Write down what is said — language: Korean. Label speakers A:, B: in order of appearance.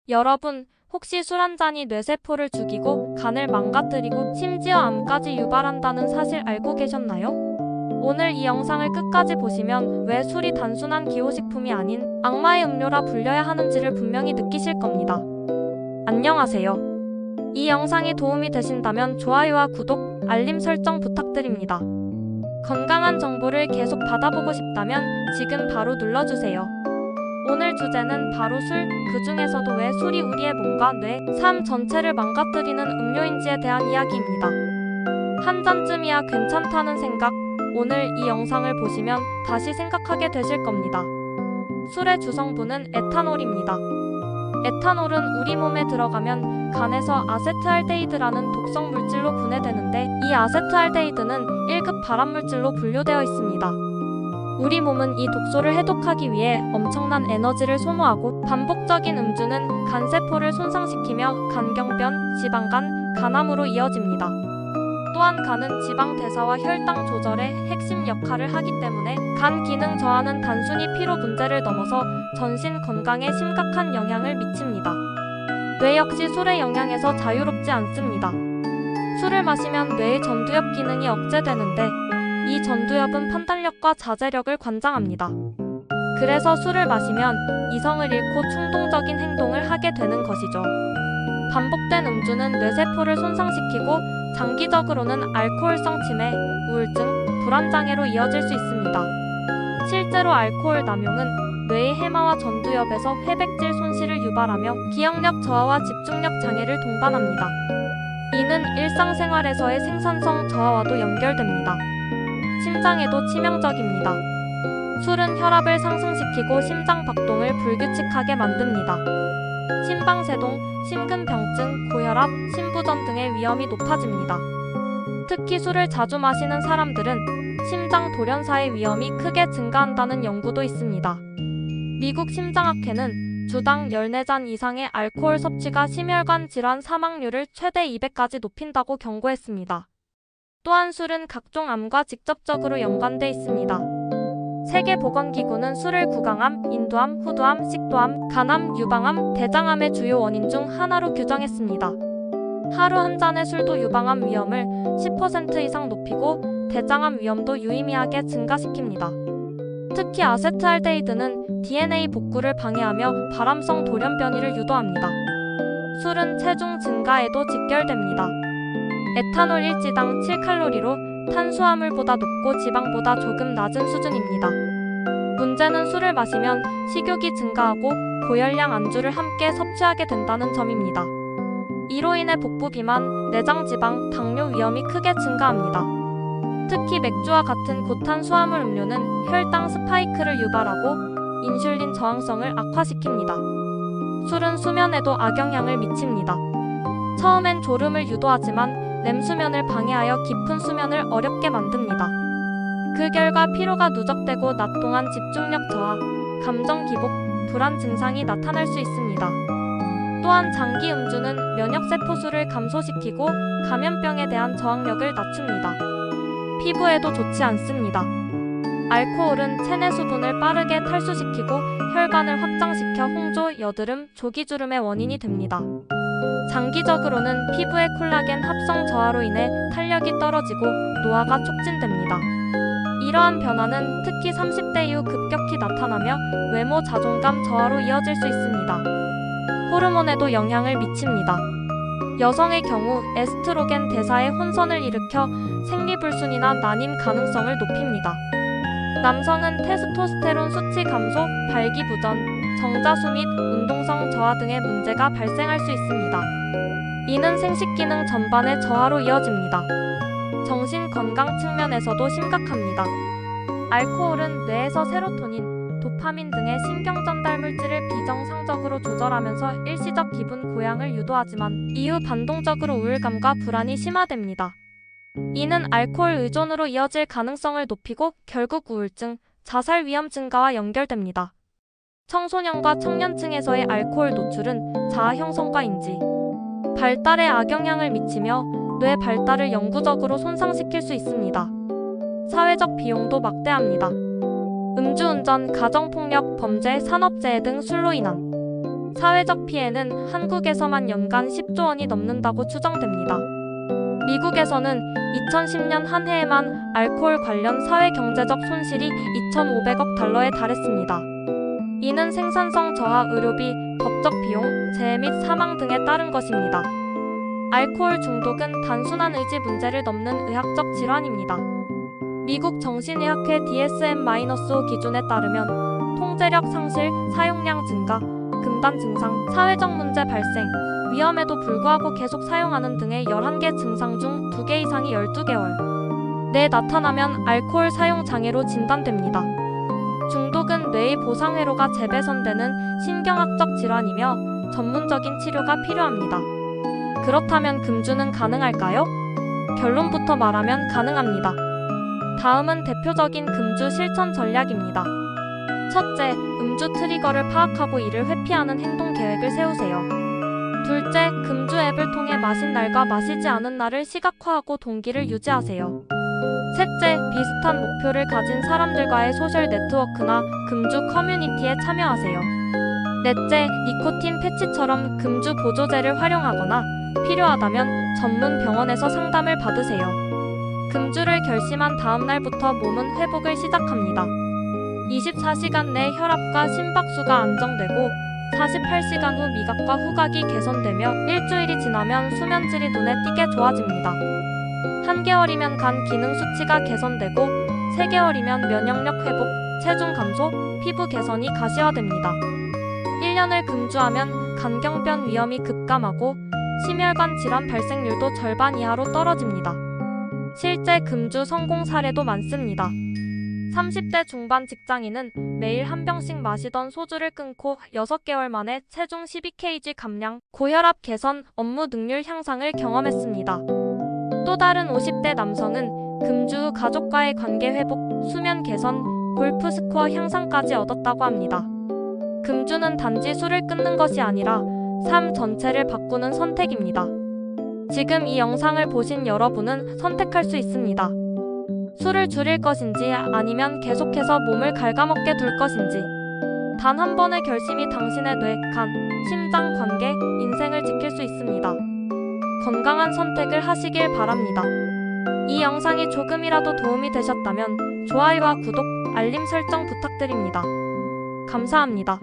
A: 여러분, 혹시 술 한 잔이 뇌세포를 죽이고 간을 망가뜨리고 심지어 암까지 유발한다는 사실 알고 계셨나요? 오늘 이 영상을 끝까지 보시면 왜 술이 단순한 기호식품이 아닌 악마의 음료라 불려야 하는지를 분명히 느끼실 겁니다. 안녕하세요. 이 영상이 도움이 되신다면 좋아요와 구독, 알림 설정 부탁드립니다. 건강한 정보를 계속 받아보고 싶다면 지금 바로 눌러주세요. 오늘 주제는 바로 술, 그 중에서도 왜 술이 우리의 몸과 뇌, 삶 전체를 망가뜨리는 음료인지에 대한 이야기입니다. 한 잔쯤이야 괜찮다는 생각, 오늘 이 영상을 보시면 다시 생각하게 되실 겁니다. 술의 주성분은 에탄올입니다. 에탄올은 우리 몸에 들어가면 간에서 아세트알데히드라는 독성 물질로 분해되는데 이 아세트알데히드는 1급 발암물질로 분류되어 있습니다. 우리 몸은 이 독소를 해독하기 위해 엄청난 에너지를 소모하고 반복적인 음주는 간세포를 손상시키며 간경변, 지방간, 간암으로 이어집니다. 또한 간은 지방 대사와 혈당 조절에 핵심 역할을 하기 때문에 간 기능 저하는 단순히 피로 문제를 넘어서 전신 건강에 심각한 영향을 미칩니다. 뇌 역시 술의 영향에서 자유롭지 않습니다. 술을 마시면 뇌의 전두엽 기능이 억제되는데 이 전두엽은 판단력과 자제력을 관장합니다. 그래서 술을 마시면 이성을 잃고 충동적인 행동을 하게 되는 것이죠. 반복된 음주는 뇌세포를 손상시키고 장기적으로는 알코올성 치매, 우울증, 불안장애로 이어질 수 있습니다. 실제로 알코올 남용은 뇌의 해마와 전두엽에서 회백질 손실을 유발하며 기억력 저하와 집중력 장애를 동반합니다. 이는 일상생활에서의 생산성 저하와도 연결됩니다. 심장에도 치명적입니다. 술은 혈압을 상승시키고 심장 박동을 불규칙하게 만듭니다. 심방세동, 심근병증, 고혈압, 심부전 등의 위험이 높아집니다. 특히 술을 자주 마시는 사람들은 심장 돌연사의 위험이 크게 증가한다는 연구도 있습니다. 미국 심장학회는 주당 14잔 이상의 알코올 섭취가 심혈관 질환 사망률을 최대 200까지 높인다고 경고했습니다. 또한 술은 각종 암과 직접적으로 연관돼 있습니다. 세계보건기구는 술을 구강암, 인두암, 후두암, 식도암, 간암, 유방암, 대장암의 주요 원인 중 하나로 규정했습니다. 하루 한 잔의 술도 유방암 위험을 10% 이상 높이고 대장암 위험도 유의미하게 증가시킵니다. 특히 아세트알데히드는 DNA 복구를 방해하며 발암성 돌연변이를 유도합니다. 술은 체중 증가에도 직결됩니다. 에탄올 1지당 7칼로리로 탄수화물보다 높고 지방보다 조금 낮은 수준입니다. 문제는 술을 마시면 식욕이 증가하고 고열량 안주를 함께 섭취하게 된다는 점입니다. 이로 인해 복부 비만, 내장 지방, 당뇨 위험이 크게 증가합니다. 특히 맥주와 같은 고탄수화물 음료는 혈당 스파이크를 유발하고 인슐린 저항성을 악화시킵니다. 술은 수면에도 악영향을 미칩니다. 처음엔 졸음을 유도하지만 렘수면을 방해하여 깊은 수면을 어렵게 만듭니다. 그 결과 피로가 누적되고 낮 동안 집중력 저하, 감정 기복, 불안 증상이 나타날 수 있습니다. 또한 장기 음주는 면역세포수를 감소시키고 감염병에 대한 저항력을 낮춥니다. 피부에도 좋지 않습니다. 알코올은 체내 수분을 빠르게 탈수시키고 혈관을 확장시켜 홍조, 여드름, 조기주름의 원인이 됩니다. 장기적으로는 피부의 콜라겐 합성 저하로 인해 탄력이 떨어지고 노화가 촉진됩니다. 이러한 변화는 특히 30대 이후 급격히 나타나며 외모 자존감 저하로 이어질 수 있습니다. 호르몬에도 영향을 미칩니다. 여성의 경우 에스트로겐 대사의 혼선을 일으켜 생리불순이나 난임 가능성을 높입니다. 남성은 테스토스테론 수치 감소, 발기부전, 정자수 및 운동성 저하 등의 문제가 발생할 수 있습니다. 이는 생식기능 전반의 저하로 이어집니다. 정신건강 측면에서도 심각합니다. 알코올은 뇌에서 세로토닌, 도파민 등의 신경전달 물질을 비정상적으로 조절하면서 일시적 기분 고양을 유도하지만 이후 반동적으로 우울감과 불안이 심화됩니다. 이는 알코올 의존으로 이어질 가능성을 높이고 결국 우울증, 자살 위험 증가와 연결됩니다. 청소년과 청년층에서의 알코올 노출은 자아 형성과 인지, 발달에 악영향을 미치며 뇌 발달을 영구적으로 손상시킬 수 있습니다. 사회적 비용도 막대합니다. 음주운전, 가정폭력, 범죄, 산업재해 등 술로 인한 사회적 피해는 한국에서만 연간 10조 원이 넘는다고 추정됩니다. 미국에서는 2010년 한 해에만 알코올 관련 사회경제적 손실이 2,500억 달러에 달했습니다. 이는 생산성 저하, 의료비, 법적 비용, 재해 및 사망 등에 따른 것입니다. 알코올 중독은 단순한 의지 문제를 넘는 의학적 질환입니다. 미국 정신의학회 DSM-5 기준에 따르면 통제력 상실, 사용량 증가, 금단 증상, 사회적 문제 발생, 위험에도 불구하고 계속 사용하는 등의 11개 증상 중 2개 이상이 12개월 내에 나타나면 알코올 사용 장애로 진단됩니다. 중독은 뇌의 보상회로가 재배선되는 신경학적 질환이며 전문적인 치료가 필요합니다. 그렇다면 금주는 가능할까요? 결론부터 말하면 가능합니다. 다음은 대표적인 금주 실천 전략입니다. 첫째, 음주 트리거를 파악하고 이를 회피하는 행동 계획을 세우세요. 둘째, 금주 앱을 통해 마신 날과 마시지 않은 날을 시각화하고 동기를 유지하세요. 셋째, 비슷한 목표를 가진 사람들과의 소셜 네트워크나 금주 커뮤니티에 참여하세요. 넷째, 니코틴 패치처럼 금주 보조제를 활용하거나 필요하다면 전문 병원에서 상담을 받으세요. 금주를 결심한 다음 날부터 몸은 회복을 시작합니다. 24시간 내 혈압과 심박수가 안정되고 48시간 후 미각과 후각이 개선되며 일주일이 지나면 수면질이 눈에 띄게 좋아집니다. 1개월이면 간 기능 수치가 개선되고 3개월이면 면역력 회복, 체중 감소, 피부 개선이 가시화됩니다. 1년을 금주하면 간경변 위험이 급감하고 심혈관 질환 발생률도 절반 이하로 떨어집니다. 실제 금주 성공 사례도 많습니다. 30대 중반 직장인은 매일 한 병씩 마시던 소주를 끊고 6개월 만에 체중 12kg 감량, 고혈압 개선, 업무 능률 향상을 경험했습니다. 또 다른 50대 남성은 금주 후 가족과의 관계 회복, 수면 개선, 골프 스코어 향상까지 얻었다고 합니다. 금주는 단지 술을 끊는 것이 아니라 삶 전체를 바꾸는 선택입니다. 지금 이 영상을 보신 여러분은 선택할 수 있습니다. 술을 줄일 것인지 아니면 계속해서 몸을 갉아먹게 둘 것인지. 단 한 번의 결심이 당신의 뇌, 간, 심장, 관계, 인생을 지킬 수 있습니다. 건강한 선택을 하시길 바랍니다. 이 영상이 조금이라도 도움이 되셨다면 좋아요와 구독, 알림 설정 부탁드립니다. 감사합니다.